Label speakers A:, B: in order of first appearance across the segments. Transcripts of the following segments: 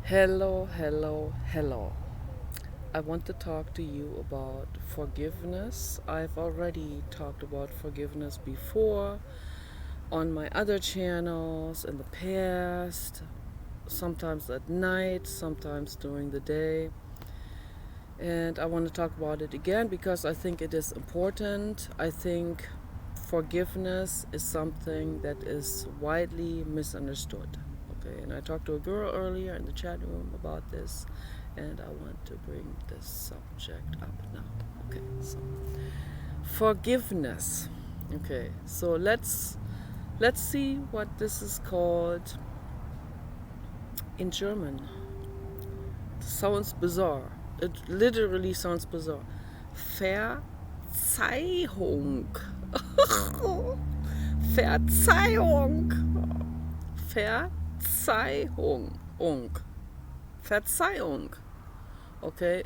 A: Hello, hello, hello. I want to talk to you about forgiveness. I've already talked about forgiveness before on my other channels in the past, sometimes at night, sometimes during the day. And I want to talk about it again because I think it is important. I think forgiveness is something that is widely misunderstood. Okay, and I talked to a girl earlier in the chat room about this, and I want to bring this subject up now. Okay, so forgiveness. Okay, so let's see what this is called in German. It sounds bizarre. It literally sounds bizarre. Verzeihung. Verzeihung. Verzeihung. Verzeihung. Okay,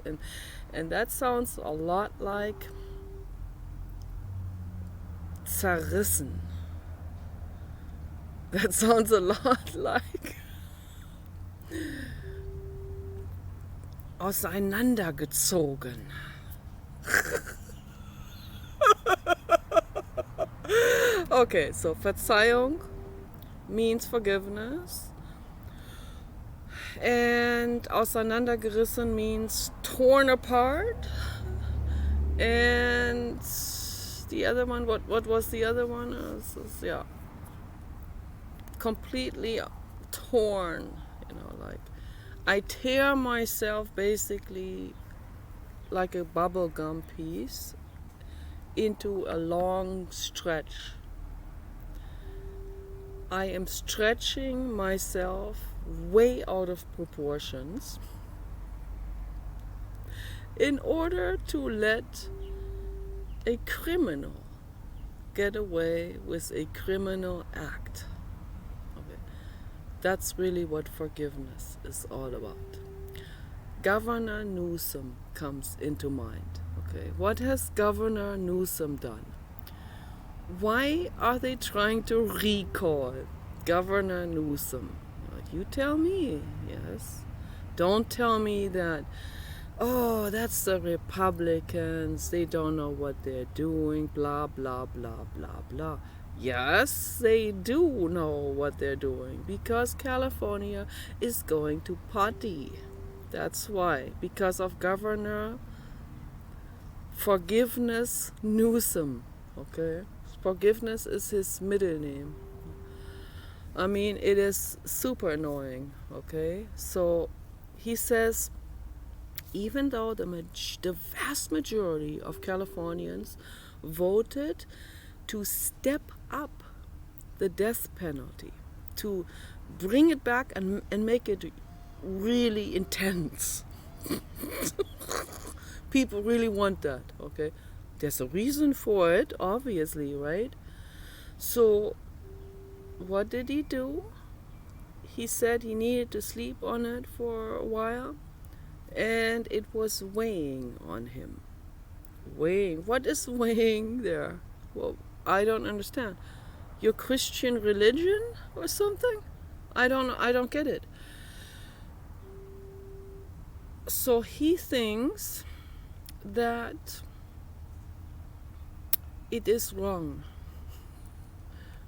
A: and that sounds a lot like zerrissen. That sounds a lot like auseinandergezogen. Okay, so Verzeihung means forgiveness, and auseinandergerissen means torn apart. And the other one, what was the other one? Yeah, completely torn. Like I tear myself basically like a bubble gum piece into a long stretch. I am stretching myself way out of proportions in order to let a criminal get away with a criminal act. Okay. That's really what forgiveness is all about. Governor Newsom comes into mind. Okay, what has Governor Newsom done? Why are they trying to recall Governor Newsom? You tell me, yes. Don't tell me that, oh, that's the Republicans, they don't know what they're doing, blah, blah, blah, blah, blah. Yes, they do know what they're doing because California is going to party. That's why, because of Governor Forgiveness Newsom. Okay, Forgiveness is his middle name. I mean, it is super annoying. Okay, so he says, even though the vast majority of Californians voted to step up the death penalty, to bring it back and make it really intense. People really want that, okay? There's a reason for it, obviously, right? So, what did he do? He said he needed to sleep on it for a while, and it was weighing on him. Weighing? What is weighing there? Well, I don't understand. Your Christian religion or something? I don't get it. So he thinks that it is wrong,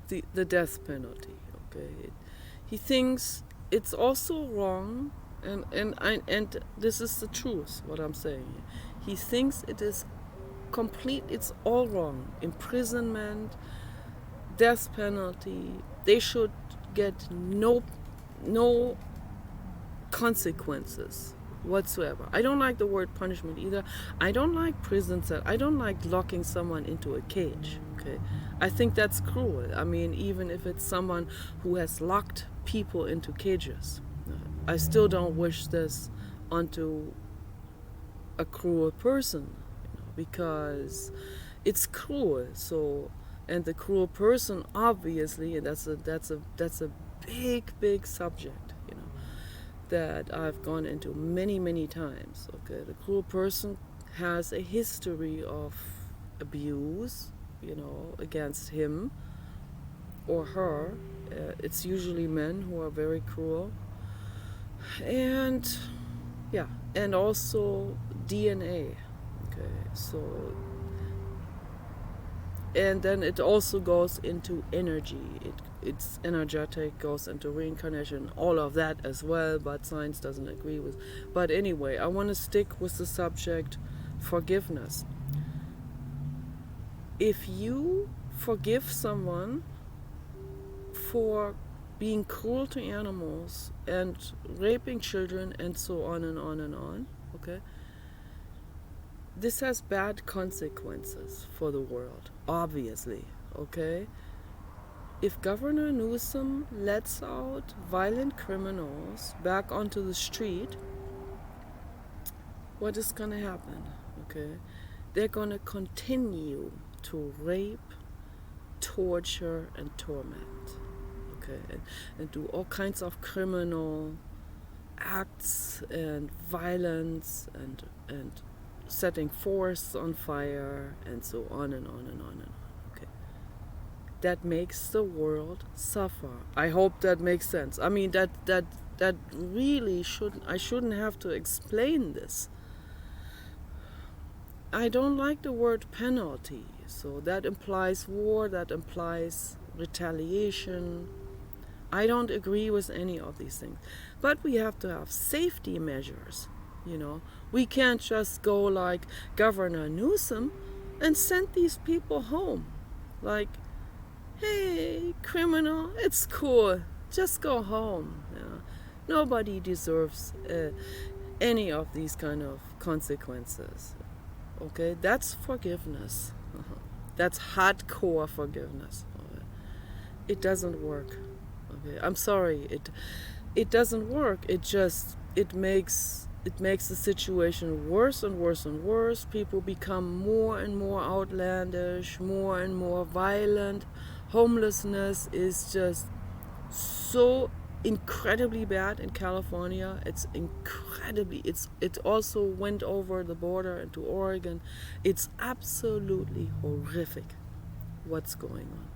A: the death penalty. Okay, he thinks it's also wrong, and this is the truth. What I'm saying, he thinks it is complete. It's all wrong. Imprisonment, death penalty. They should get no consequences whatsoever. I don't like the word punishment either. I don't like prison cell. I don't like locking someone into a cage. Okay, I think that's cruel. I mean, even if it's someone who has locked people into cages, I still don't wish this onto a cruel person, because it's cruel. So, and the cruel person, obviously, and that's a big subject, that I've gone into many times. Okay, the cruel person has a history of abuse, against him or her. It's usually men who are very cruel. And yeah, and also DNA. Okay, so and then it also goes into energy. It's energetic, goes into reincarnation, all of that as well, but science doesn't agree with. But anyway, I want to stick with the subject forgiveness. If you forgive someone for being cruel to animals and raping children and so on and on and on, okay, this has bad consequences for the world, obviously, okay? If Governor Newsom lets out violent criminals back onto the street, what is going to happen, okay? They're going to continue to rape, torture, and torment, okay? And do all kinds of criminal acts and violence and setting forests on fire and so on and on and on and on. Okay, that makes the world suffer. I hope that makes sense. I mean that really shouldn't. I shouldn't have to explain this. I don't like the word penalty. So that implies war. That implies retaliation. I don't agree with any of these things. But we have to have safety measures, you know. We can't just go like Governor Newsom and send these people home. Like, hey, criminal, it's cool. Just go home. You know. Nobody deserves any of these kind of consequences. Okay, that's forgiveness. That's hardcore forgiveness. It doesn't work. Okay, I'm sorry. It doesn't work. It makes the situation worse and worse and worse. People become more and more outlandish, more and more violent. Homelessness is just so incredibly bad in California. It's incredibly. It also went over the border into Oregon. It's absolutely horrific what's going on.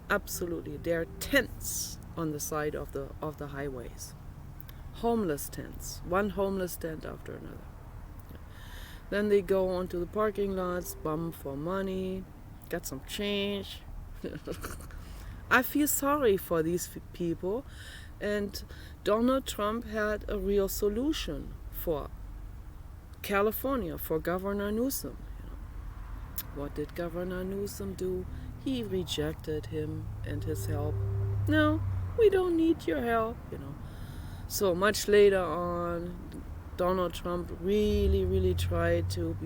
A: Absolutely, there are tents on the side of the highways. Homeless tents, one homeless tent after another. Then they go onto the parking lots, bum for money, get some change. I feel sorry for these people, and Donald Trump had a real solution for California, for Governor Newsom. What did Governor Newsom do? He rejected him and his help. No, we don't need your help, So much later on, Donald Trump really tried to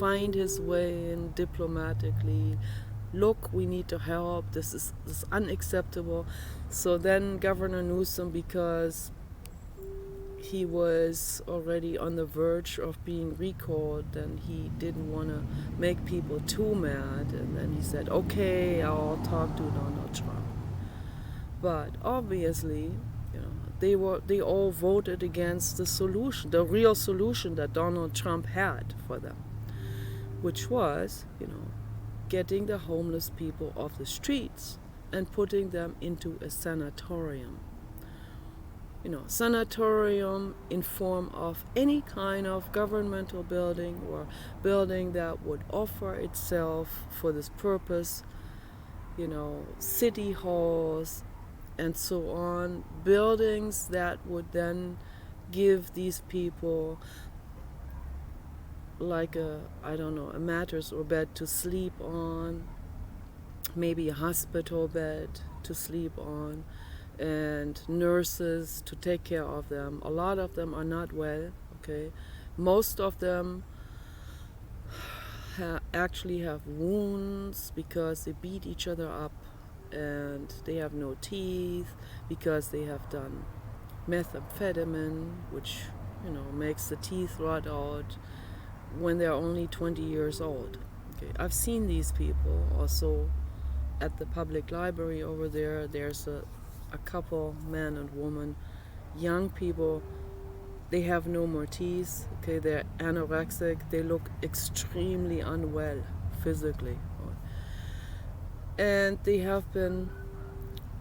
A: find his way in diplomatically. Look, we need to help. This is unacceptable. So then Governor Newsom, because he was already on the verge of being recalled, and he didn't want to make people too mad, and then he said, okay, I'll talk to Donald Trump. But obviously, they all voted against the solution, the real solution that Donald Trump had for them, which was, getting the homeless people off the streets and putting them into a sanatorium. Sanatorium in form of any kind of governmental building or building that would offer itself for this purpose, city halls and so on, buildings that would then give these people like a mattress or bed to sleep on, maybe a hospital bed to sleep on, and nurses to take care of them. A lot of them are not well, okay? Most of them actually have wounds because they beat each other up, and they have no teeth because they have done methamphetamine, which, makes the teeth rot out when they're only 20 years old. Okay, I've seen these people also at the public library over there. There's a couple, man and woman, young people. They have no more teeth. Okay, they're anorexic. They look extremely unwell physically, and they have been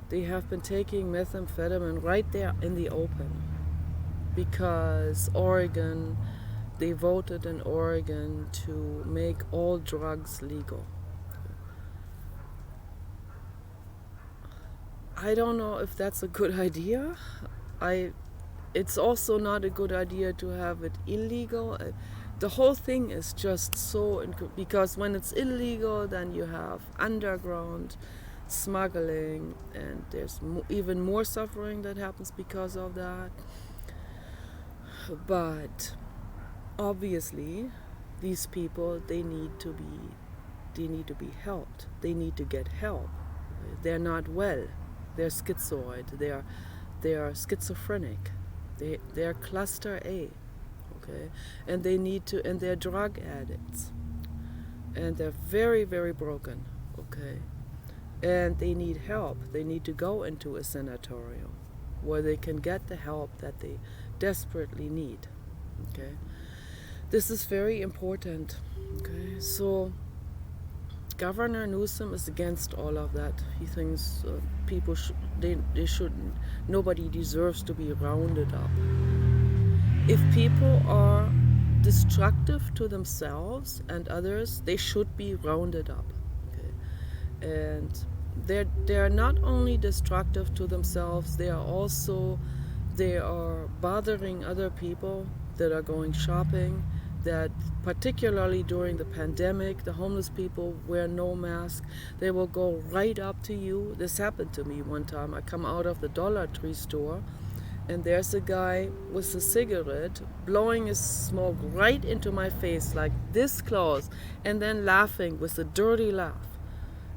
A: They have been taking methamphetamine right there in the open because they voted in Oregon to make all drugs legal. I don't know if that's a good idea. It's also not a good idea to have it illegal. The whole thing is just so because when it's illegal, then you have underground smuggling, and there's even more suffering that happens because of that. But obviously, these people, they need to be helped. They need to get help. They're not well. They're schizoid. They are schizophrenic. They're cluster A, okay, and they're drug addicts, and they're very, very broken, okay, and they need help. They need to go into a sanatorium where they can get the help that they desperately need, okay. This is very important, okay. So Governor Newsom is against all of that. He thinks people they shouldn't. Nobody deserves to be rounded up. If people are destructive to themselves and others, they should be rounded up. Okay? And they're not only destructive to themselves. They are bothering other people that are going shopping. That particularly during the pandemic, the homeless people wear no mask. They will go right up to you. This happened to me one time. I come out of the Dollar Tree store, and there's a guy with a cigarette blowing his smoke right into my face, like this close, and then laughing with a dirty laugh.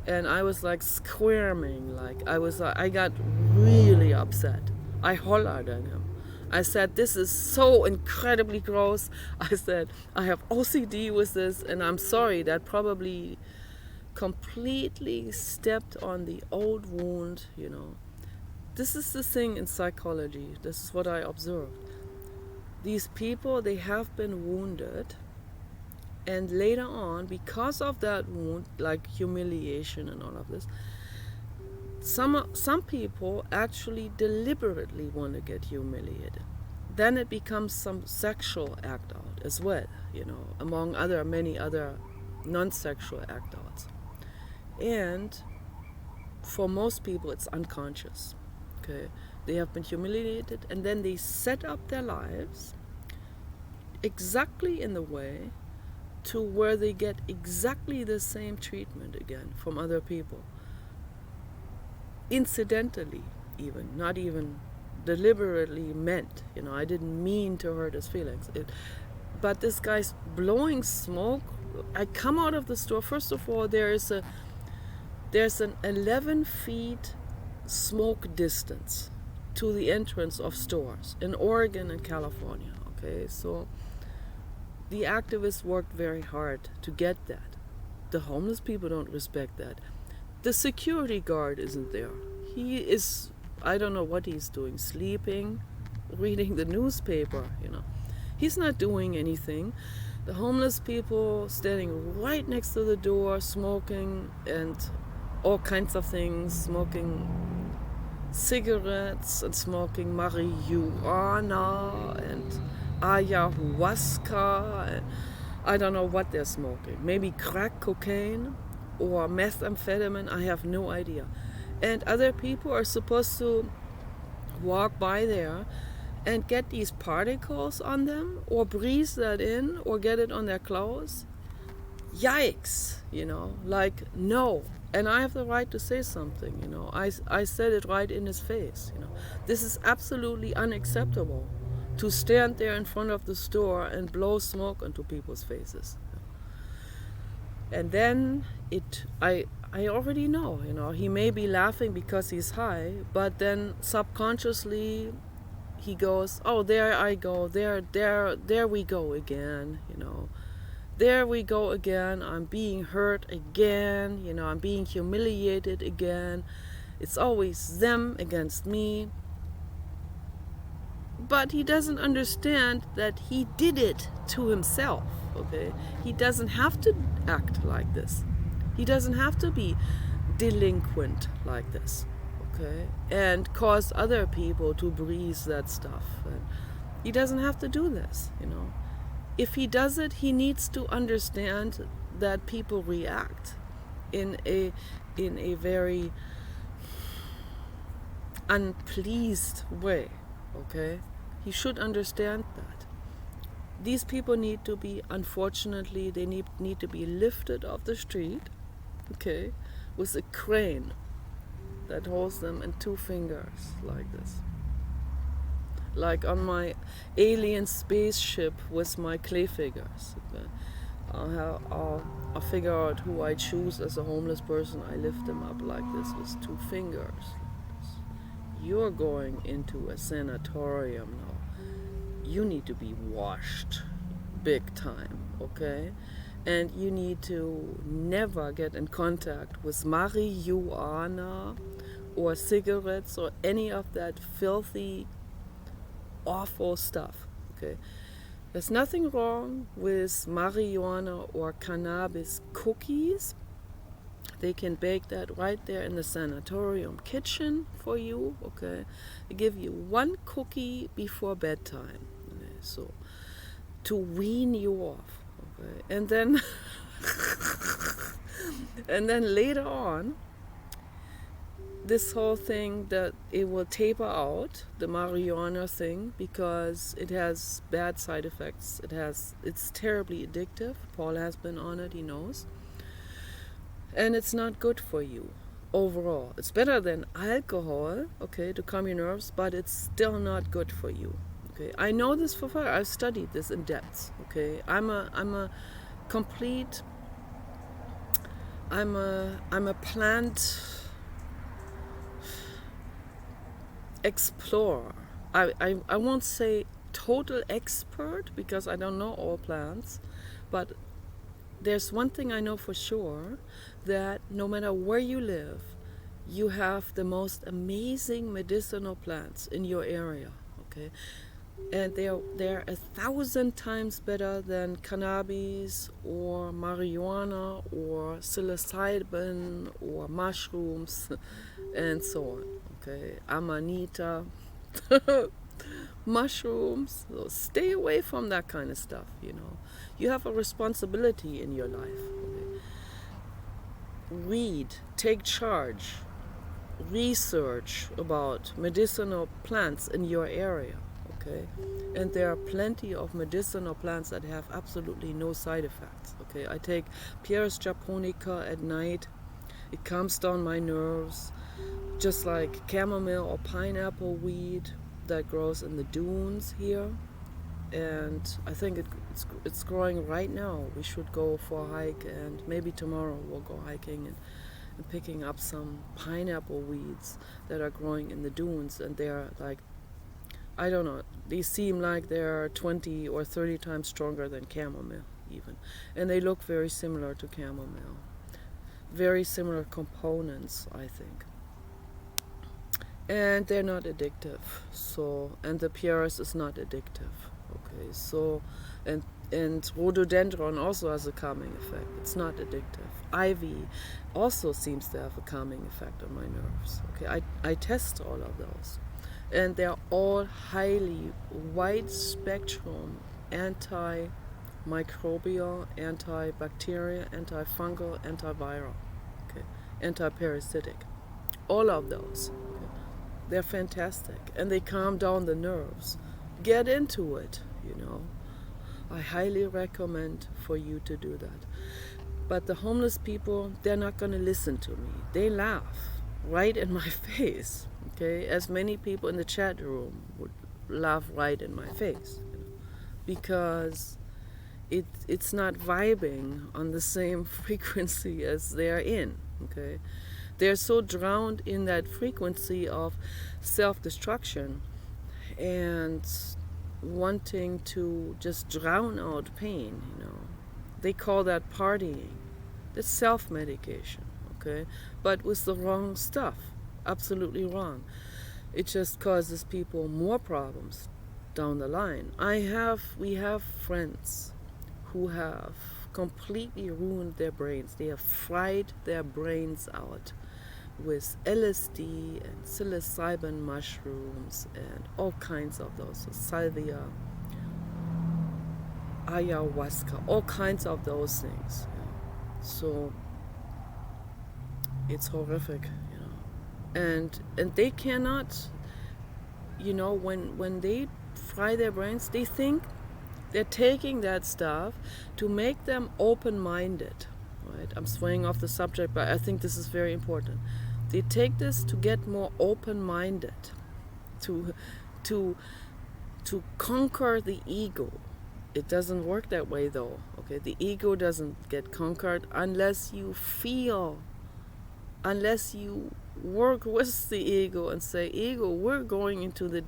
A: And I was like squirming, I got really upset. I hollered at him. I said, this is so incredibly gross. I said, I have OCD with this, and I'm sorry, that probably completely stepped on the old wound, you know. This is the thing in psychology. This is what I observed. These people, they have been wounded, and later on, because of that wound, like humiliation and all of this, some people actually deliberately want to get humiliated. Then it becomes some sexual act out as well, you know, among many other non-sexual act outs. And for most people, it's unconscious. Okay, they have been humiliated, and then they set up their lives exactly in the way to where they get exactly the same treatment again from other people. Incidentally, even, not even deliberately meant, you know, I didn't mean to hurt his feelings. But this guy's blowing smoke. I come out of the store. First of all, there's an 11 feet smoke distance to the entrance of stores in Oregon and California. Okay, so the activists worked very hard to get that. The homeless people don't respect that. The security guard isn't there. He is, I don't know what he's doing, sleeping, reading the newspaper, you know. He's not doing anything. The homeless people standing right next to the door, smoking and all kinds of things, smoking cigarettes and smoking marijuana and ayahuasca. I don't know what they're smoking. Maybe crack cocaine or methamphetamine, I have no idea. And other people are supposed to walk by there and get these particles on them or breathe that in or get it on their clothes. Yikes, you know, like no. And I have the right to say something, you know. I said it right in his face, you know. This is absolutely unacceptable to stand there in front of the store and blow smoke into people's faces. And then I already know, you know, he may be laughing because he's high, but then subconsciously he goes, oh, there I go, there we go again, you know. There we go again, I'm being hurt again, you know, I'm being humiliated again. It's always them against me. But he doesn't understand that he did it to himself, okay? He doesn't have to act like this. He doesn't have to be delinquent like this, okay, and cause other people to breathe that stuff. And he doesn't have to do this, you know. If he does it, he needs to understand that people react in a very unpleased way, okay? He should understand that. These people need to be, unfortunately, they need to be lifted off the street, okay, with a crane that holds them in 2 fingers like this. Like on my alien spaceship with my clay figures. Okay? I'll figure out who I choose as a homeless person. I lift them up like this with 2 fingers. Like this. You're going into a sanatorium now. You need to be washed big time, okay? And you need to never get in contact with marijuana or cigarettes or any of that filthy, awful stuff, okay? There's nothing wrong with marijuana or cannabis cookies. They can bake that right there in the sanatorium kitchen for you, okay? They give you 1 cookie before bedtime, okay? So to wean you off, okay? And then and then later on, this whole thing that it will taper out, the marijuana thing, because it has bad side effects. It's terribly addictive. Paul has been on it, he knows. And it's not good for you overall. It's better than alcohol, okay, to calm your nerves, but it's still not good for you. Okay, I know this for fact. I've studied this in depth. Okay, I'm a complete. I'm a plant explorer. I won't say total expert because I don't know all plants, but there's one thing I know for sure, that no matter where you live, you have the most amazing medicinal plants in your area, okay? And they're 1,000 times better than cannabis or marijuana or psilocybin or mushrooms and so on, okay? Amanita, mushrooms. So stay away from that kind of stuff, you know. You have a responsibility in your life, okay? Read, take charge, research about medicinal plants in your area, okay? And there are plenty of medicinal plants that have absolutely no side effects, okay? I take Pieris japonica at night. It calms down my nerves, just like chamomile or pineapple weed that grows in the dunes here. And I think it's growing right now. We should go for a hike, and maybe tomorrow we'll go hiking and picking up some pineapple weeds that are growing in the dunes. And they're like, I don't know, they seem like they're 20 or 30 times stronger than chamomile even. And they look very similar to chamomile. Very similar components, I think. And they're not addictive. So, and the Pieris is not addictive. Okay, so, and rhododendron also has a calming effect. It's not addictive. Ivy also seems to have a calming effect on my nerves. Okay, I test all of those. And they're all highly wide spectrum antimicrobial, antibacterial, antifungal, antiviral, okay, antiparasitic. All of those. Okay. They're fantastic. And they calm down the nerves. Get into it, you know. I highly recommend for you to do that. But the homeless people, they're not going to listen to me. They laugh right in my face, okay? As many people in the chat room would laugh right in my face, you know? Because it's not vibing on the same frequency as they're in, okay? They're so drowned in that frequency of self-destruction and wanting to just drown out pain, you know. They call that partying. That's self-medication, okay? But with the wrong stuff, absolutely wrong. It just causes people more problems down the line. We have friends who have completely ruined their brains. They have fried their brains out with LSD and psilocybin mushrooms and all kinds of those, so salvia, ayahuasca, all kinds of those things. So it's horrific, and they cannot, when they fry their brains, they think they're taking that stuff to make them open-minded. Right? I'm swaying off the subject, but I think this is very important. They take this to get more open-minded, to conquer the ego. It doesn't work that way, though. Okay, the ego doesn't get conquered unless you feel, unless you work with the ego and say, ego, we're going into the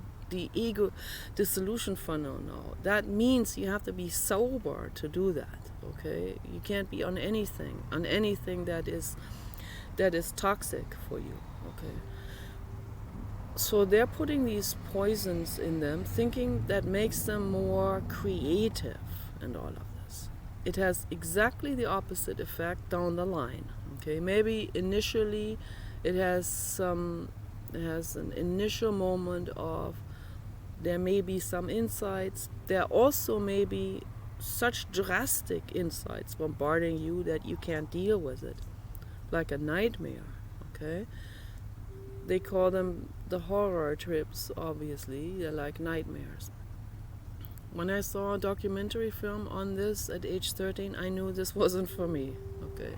A: ego dissolution funnel now. That means you have to be sober to do that. Okay, you can't be on anything that is toxic for you. Okay, so they're putting these poisons in them, thinking that makes them more creative and all of this. It has exactly the opposite effect down the line. Okay, maybe initially it has an initial moment of, there may be some insights. There also may be such drastic insights bombarding you that you can't deal with it, like a nightmare. Okay, they call them the horror trips. Obviously, they're like nightmares. When I saw a documentary film on this at age 13, I knew this wasn't for me. Okay,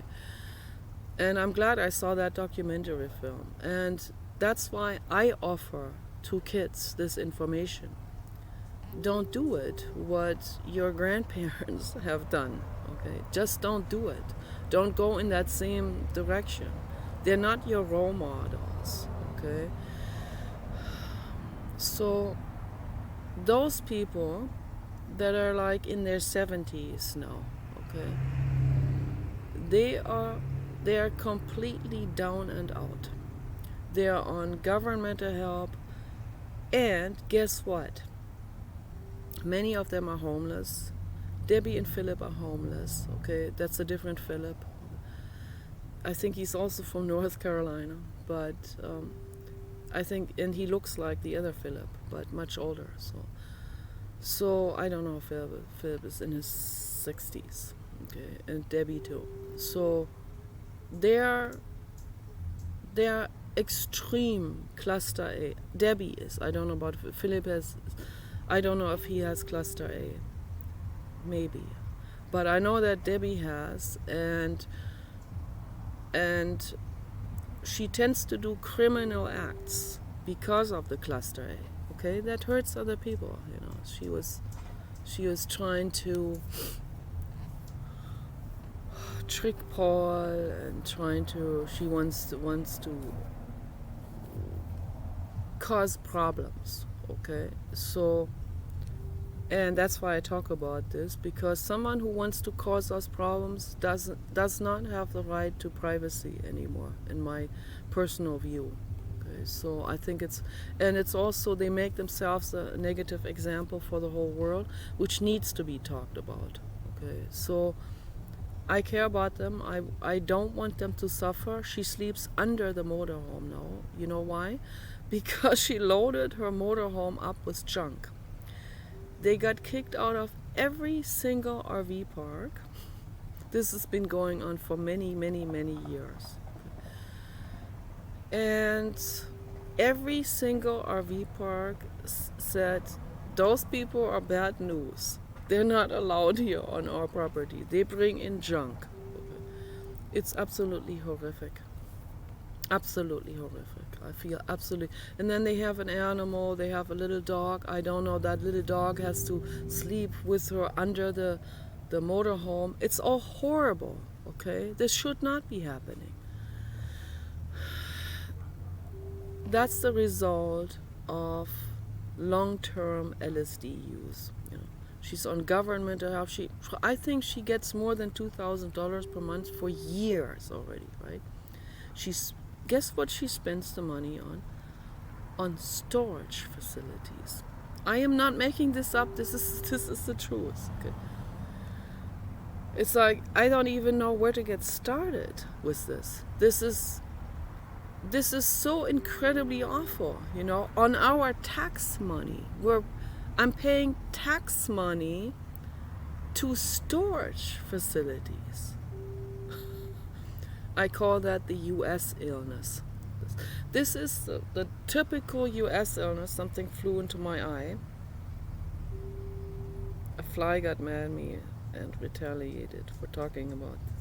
A: and I'm glad I saw that documentary film, and that's why I offer to kids this information. Don't do it what your grandparents have done. Okay, just don't do it. Don't go in that same direction. They're not your role models. Okay, so those people that are like in their 70s now, okay, they are completely down and out. They are on governmental help, and guess what? Many of them are homeless. Debbie and Philip are homeless. Okay, that's a different Philip. I think he's also from North Carolina, but I think, and he looks like the other Philip, but much older. So I don't know if Philip is in his 60s. Okay, and Debbie too. So they're extreme cluster A. Debbie is. I don't know about Philip has. I don't know if he has cluster A. Maybe, but I know that Debbie has, and she tends to do criminal acts because of the cluster A. Okay, that hurts other people. She was trying to trick Paul, and she wants to cause problems. Okay, so, and that's why I talk about this, because someone who wants to cause us problems does not have the right to privacy anymore, in my personal view. Okay, so I think it's also, they make themselves a negative example for the whole world, which needs to be talked about. Okay, so I care about them. I don't want them to suffer. She sleeps under the motorhome now. You know why? Because she loaded her motorhome up with junk. They got kicked out of every single RV park. This has been going on for many, many, many years. And every single RV park said, those people are bad news. They're not allowed here on our property. They bring in junk. It's absolutely horrific. Absolutely horrific. I feel absolutely. And then they have an animal. They have a little dog. I don't know. That little dog has to sleep with her under the motorhome. It's all horrible. Okay, this should not be happening. That's the result of long-term LSD use. She's on governmental help. I think she gets more than $2,000 per month for years already. Right? Guess what she spends the money on? On storage facilities. I am not making this up. This is the truth. Okay. It's like, I don't even know where to get started with this. this is so incredibly awful, you know, on our tax money. I'm paying tax money to storage facilities. I call that the US illness. This is the typical US illness. Something flew into my eye. A fly got mad at me and retaliated for talking about this.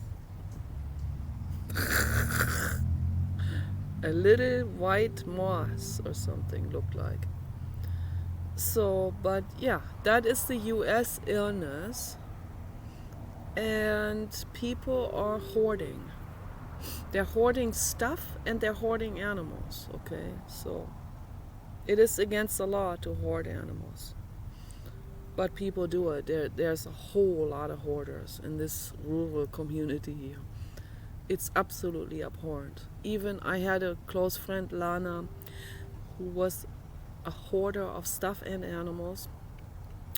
A: A little white moss or something looked like. So, but yeah, that is the US illness. And people are hoarding. They're hoarding stuff and they're hoarding animals, okay? So it is against the law to hoard animals. But people do it. There's a whole lot of hoarders in this rural community here. It's absolutely abhorrent. Even I had a close friend, Lana, who was a hoarder of stuff and animals.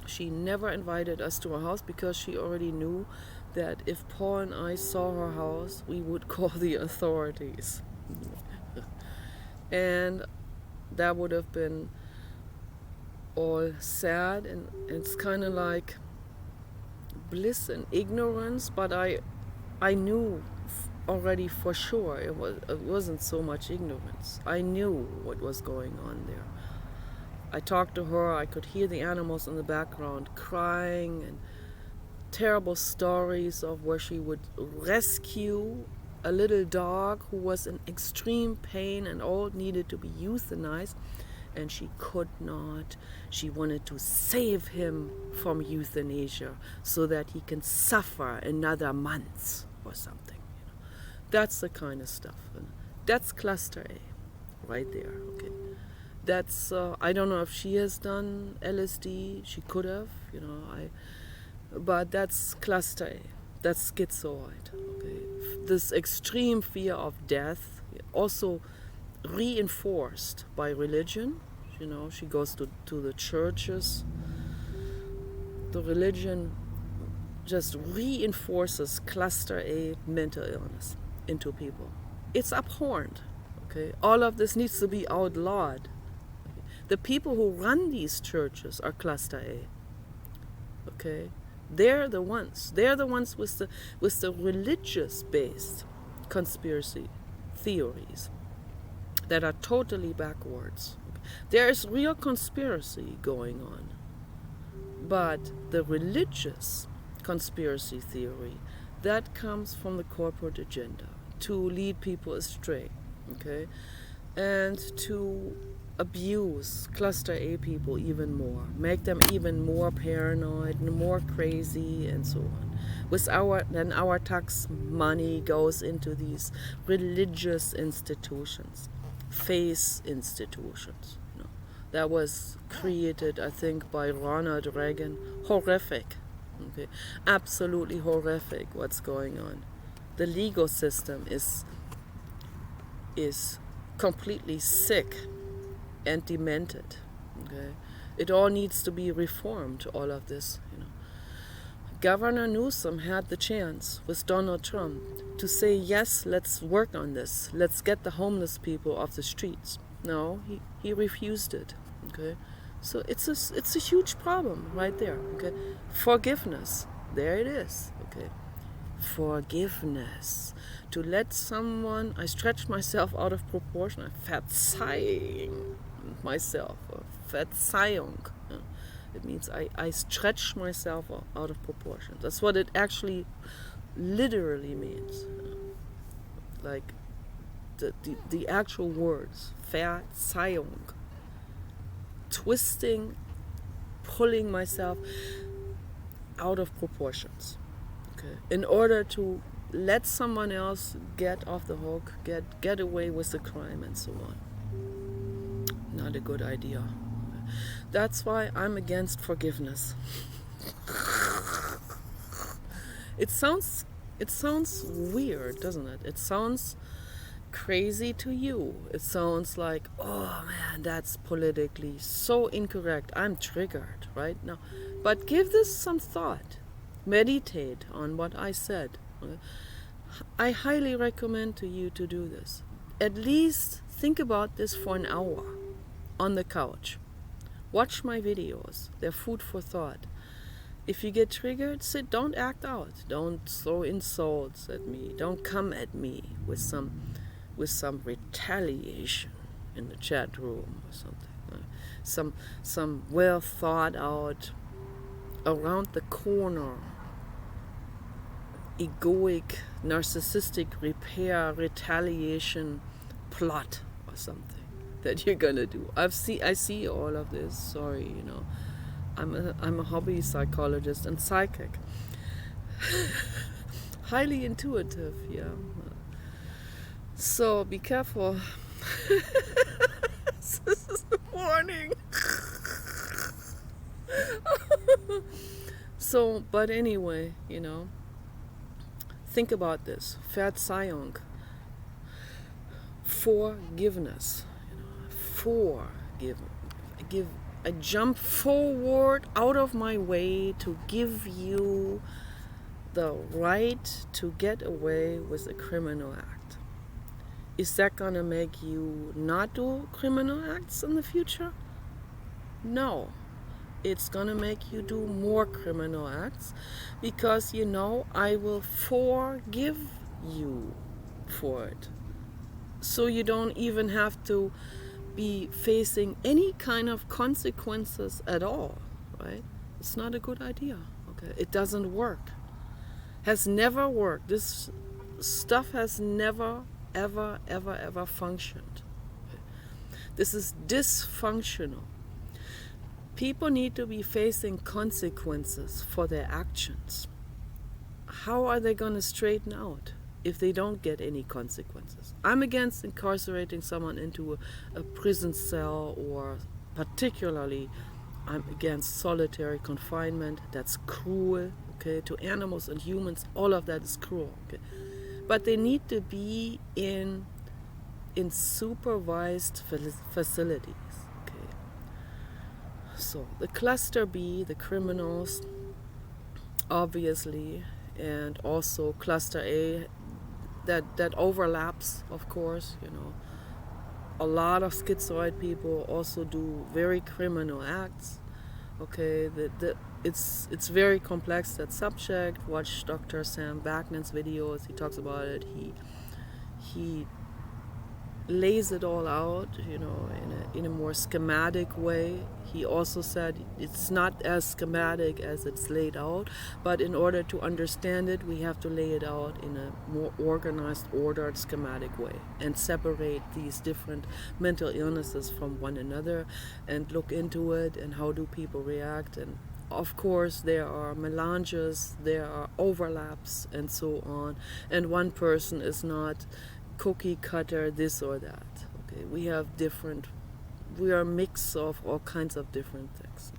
A: She never invited us to her house because she already knew that if Paul and I saw her house, we would call the authorities. And that would have been all sad, and it's kind of like bliss and ignorance, but I knew already for sure it wasn't so much ignorance. I knew what was going on there. I talked to her, I could hear the animals in the background crying and terrible stories of where she would rescue a little dog who was in extreme pain and all needed to be euthanized, and she could not. She wanted to save him from euthanasia so that he can suffer another month or something. You know. That's the kind of stuff. And that's cluster A right there. Okay. That's I don't know if she has done LSD. She could have, you know. But that's cluster A. That's schizoid. Okay. This extreme fear of death, also reinforced by religion. You know, she goes to the churches. The religion just reinforces cluster A mental illness into people. It's abhorrent. Okay. All of this needs to be outlawed. The people who run these churches are cluster A. Okay? They're the ones with the religious-based conspiracy theories that are totally backwards. There is real conspiracy going on. But the religious conspiracy theory, that comes from the corporate agenda to lead people astray. Okay? And to abuse cluster A people even more, make them even more paranoid, more crazy, and so on. Then our tax money goes into these religious institutions, faith institutions. You know, that was created, I think, by Ronald Reagan. Horrific, okay, absolutely horrific. What's going on? The legal system is completely sick and demented. Okay, it all needs to be reformed. All of this, you know. Governor Newsom had the chance with Donald Trump to say, yes, let's work on this. Let's get the homeless people off the streets. No, he refused it. Okay, so it's a huge problem right there. Okay, forgiveness. There it is. Okay, forgiveness. To let someone, I stretch myself out of proportion. I'm Verzeihung myself, Verzeihung. It means I stretch myself out of proportion. That's what it actually literally means. Like the actual words, Verzeihung. Twisting, pulling myself out of proportions. Okay. In order to let someone else get off the hook, get away with the crime and so on. Not a good idea. That's why I'm against forgiveness. It sounds weird, doesn't it? It sounds crazy to you. It sounds like, oh man, that's politically so incorrect. I'm triggered right now. But give this some thought. Meditate on what I said. I highly recommend to you to do this. at least think about this for an hour on the couch. Watch my videos. They're food for thought. If you get triggered, don't act out. Don't throw insults at me. Don't come at me with some retaliation in the chat room or something. Some well thought out, around the corner, egoic, narcissistic repair, retaliation plot or something that you're gonna do. I see all of this. Sorry, I'm a hobby psychologist and psychic. Highly intuitive, yeah. So be careful. This is a warning. So, but anyway, think about this. Verzeihung. Forgiveness. I jump forward out of my way to give you the right to get away with a criminal act. Is that gonna make you not do criminal acts in the future? No. It's gonna make you do more criminal acts because I will forgive you for it. So you don't even have to be facing any kind of consequences at all, right? It's not a good idea, okay? It doesn't work. Has never worked. This stuff has never, ever, ever, ever functioned. This is dysfunctional. People need to be facing consequences for their actions. How are they going to straighten out if they don't get any consequences? I'm against incarcerating someone into a prison cell, or particularly I'm against solitary confinement. That's cruel, okay, to animals and humans. All of that is cruel, okay. But they need to be in supervised facilities. So the cluster B, the criminals, obviously, and also cluster A, that overlaps, of course. A lot of schizoid people also do very criminal acts. Okay, it's very complex, that subject. Watch Dr. Sam Vaknin's videos. He talks about it. He lays it all out, in a more schematic way. He also said it's not as schematic as it's laid out, but in order to understand it, we have to lay it out in a more organized, ordered, schematic way and separate these different mental illnesses from one another and look into it and how do people react. And of course, there are melanges, there are overlaps, and so on. And one person is not cookie cutter this or that. Okay, we are a mix of all kinds of different things.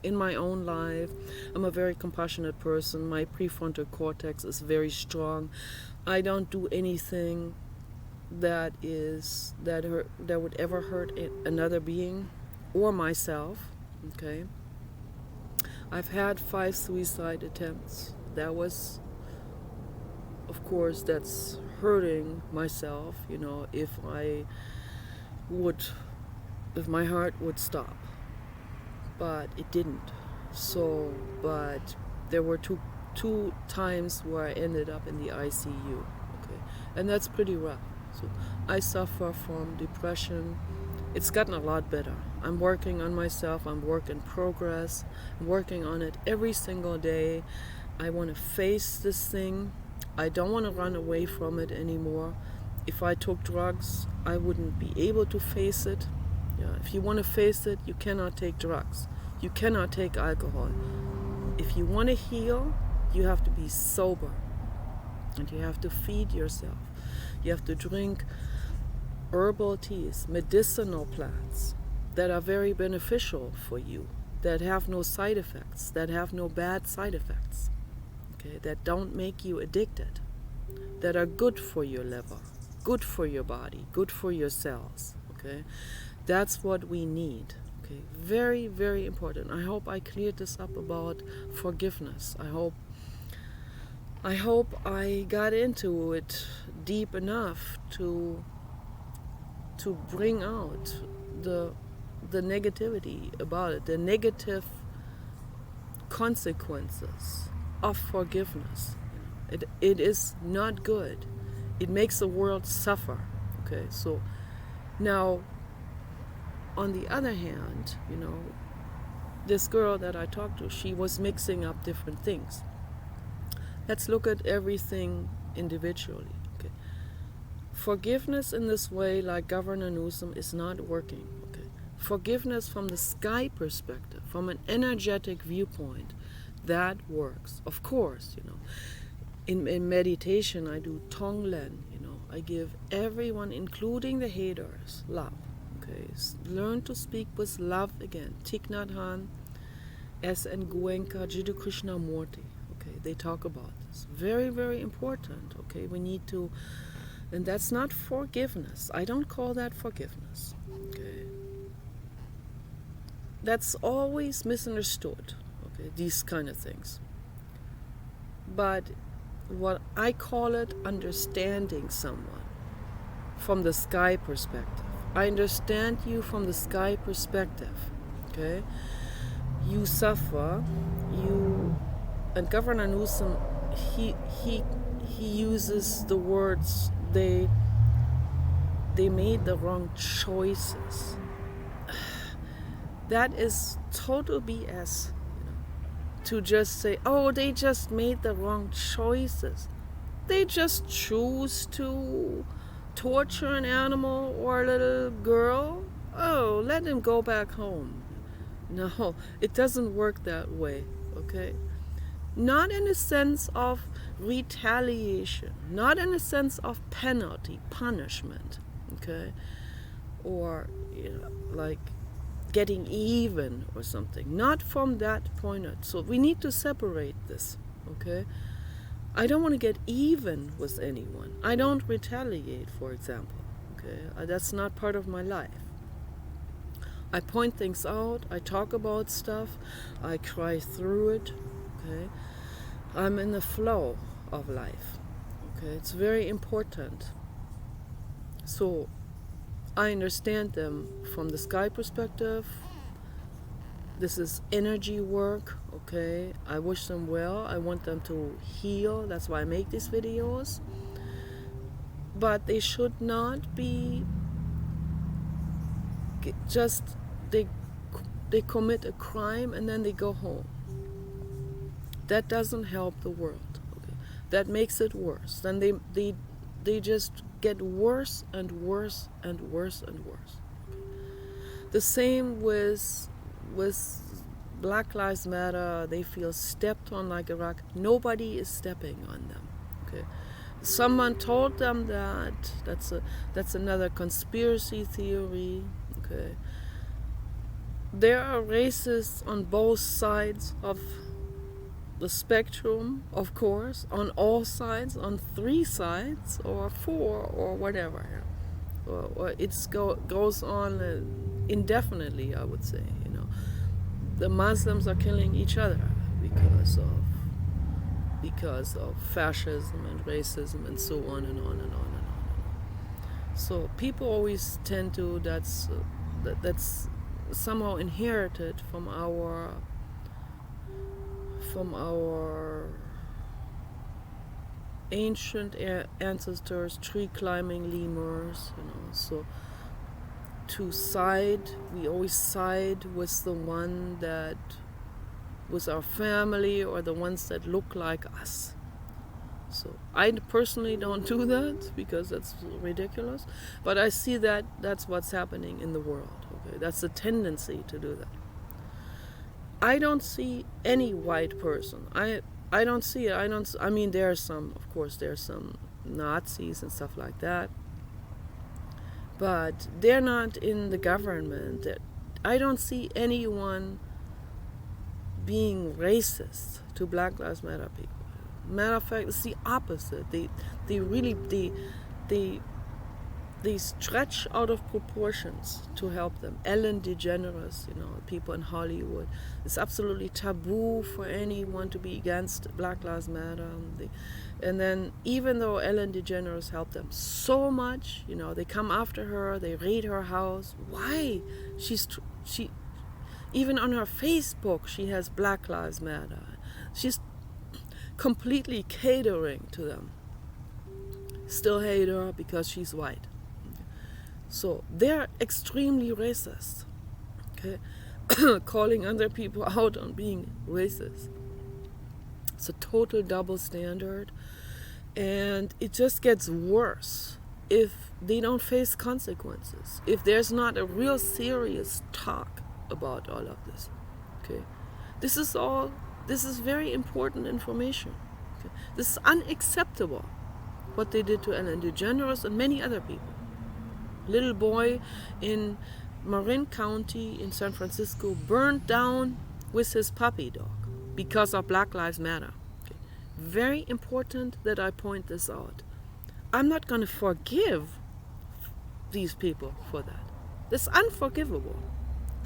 A: In my own life, I'm a very compassionate person. My prefrontal cortex is very strong. I don't do anything that would ever hurt another being or myself. Okay, I've had 5 suicide attempts. That was, of course, that's hurting myself, if my heart would stop. But it didn't. So, but there were two times where I ended up in the ICU. Okay, and that's pretty rough. So I suffer from depression. It's gotten a lot better. I'm working on myself. I'm work in progress. I'm working on it every single day. I want to face this thing. I don't want to run away from it anymore. If I took drugs, I wouldn't be able to face it. Yeah, if you want to face it, you cannot take drugs. You cannot take alcohol. If you want to heal, you have to be sober. And you have to feed yourself. You have to drink herbal teas, medicinal plants that are very beneficial for you, that have no side effects, that have no bad side effects. Okay, that don't make you addicted, that are good for your liver, good for your body, good for your cells. Okay, that's what we need. Okay, very, very important. I hope I cleared this up about forgiveness. I hope I got into it deep enough to to bring out the negativity about it, the negative consequences of forgiveness. It is not good. It makes the world suffer. Okay, so now, on the other hand, this girl that I talked to, she was mixing up different things. Let's look at everything individually. Okay, forgiveness in this way, like Governor Newsom, is not working. Okay, forgiveness from the sky perspective, from an energetic viewpoint, that works. Of course, in meditation, I do Tonglen. I give everyone, including the haters, love. Okay, learn to speak with love again. Thich Nhat Hanh, S.N. Goenka, Jiddu Krishnamurti. Okay, they talk about this. Very, very important. Okay, we need to, and that's not forgiveness. I don't call that forgiveness. Okay, that's always misunderstood. Okay, these kind of things. But what I call it, understanding someone from the sky perspective. I understand you from the sky perspective. Okay, you suffer, and Governor Newsom, he uses the words, they made the wrong choices. That is total BS. To just say, oh, they just made the wrong choices. They just choose to torture an animal or a little girl. Oh, let them go back home. No, it doesn't work that way, okay? Not in a sense of retaliation, not in a sense of penalty, punishment, okay? Or, like getting even or something. Not from that point on. So we need to separate this, okay? I don't want to get even with anyone. I don't retaliate, for example, okay? That's not part of my life. I point things out, I talk about stuff, I cry through it, okay? I'm in the flow of life, okay? It's very important. So I understand them from the sky perspective. This is energy work, okay? I wish them well. I want them to heal. That's why I make these videos. But they should not be just, they commit a crime and then they go home. That doesn't help the world, okay? That makes it worse. Then they just get worse and worse and worse and worse. The same with Black Lives Matter. They feel stepped on like a rock. Nobody is stepping on them. Okay, someone told them that. That's another conspiracy theory. Okay, there are racists on both sides of the spectrum, of course, on all sides, on 3 sides or 4 or whatever, or it goes on indefinitely. I would say, the Muslims are killing each other because of fascism and racism and so on and on and on and on. So people always tend to that's somehow inherited from our ancient ancestors, tree climbing lemurs, so to side, we always side with the one that was our family or the ones that look like us. So I personally don't do that because that's ridiculous, but I see that that's what's happening in the world. Okay, that's the tendency to do that. I don't see any white person. I don't see it. I mean, there are some, of course, there are some Nazis and stuff like that, but they're not in the government. I don't see anyone being racist to Black Lives Matter people. Matter of fact, it's the opposite. They they stretch out of proportions to help them. Ellen DeGeneres, people in Hollywood. It's absolutely taboo for anyone to be against Black Lives Matter. And then even though Ellen DeGeneres helped them so much, they come after her, they raid her house. Why? She even on her Facebook, she has Black Lives Matter. She's completely catering to them. Still hate her because she's white. So they're extremely racist, okay? Calling other people out on being racist. It's a total double standard, and it just gets worse if they don't face consequences, if there's not a real serious talk about all of this, okay? This is very important information. Okay? This is unacceptable, what they did to Ellen DeGeneres and many other people. Little boy in Marin County in San Francisco burned down with his puppy dog because of Black Lives Matter. Okay. Very important that I point this out. I'm not going to forgive these people for that. This is unforgivable.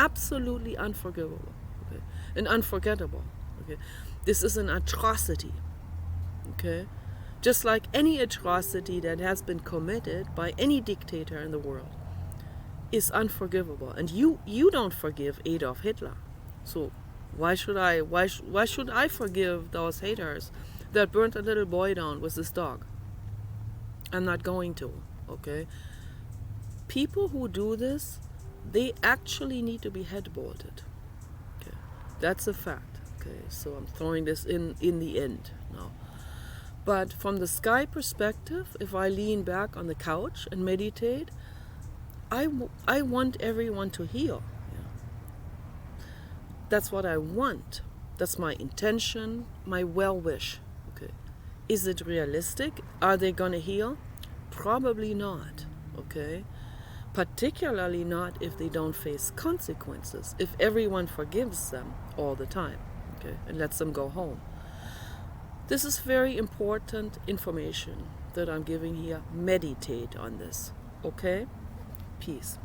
A: Absolutely unforgivable. Okay. And unforgettable. Okay. This is an atrocity. Okay. Just like any atrocity that has been committed by any dictator in the world is unforgivable. And you don't forgive Adolf Hitler. So why should I forgive those haters that burnt a little boy down with his dog? I'm not going to, okay? People who do this, they actually need to be headbolted. Okay? That's a fact. Okay, so I'm throwing this in the end now. But from the sky perspective, if I lean back on the couch and meditate, I want everyone to heal. That's what I want. That's my intention, my well-wish. Okay. Is it realistic? Are they going to heal? Probably not. Okay. Particularly not if they don't face consequences. If everyone forgives them all the time, okay, and lets them go home. This is very important information that I'm giving here. Meditate on this, okay? Peace.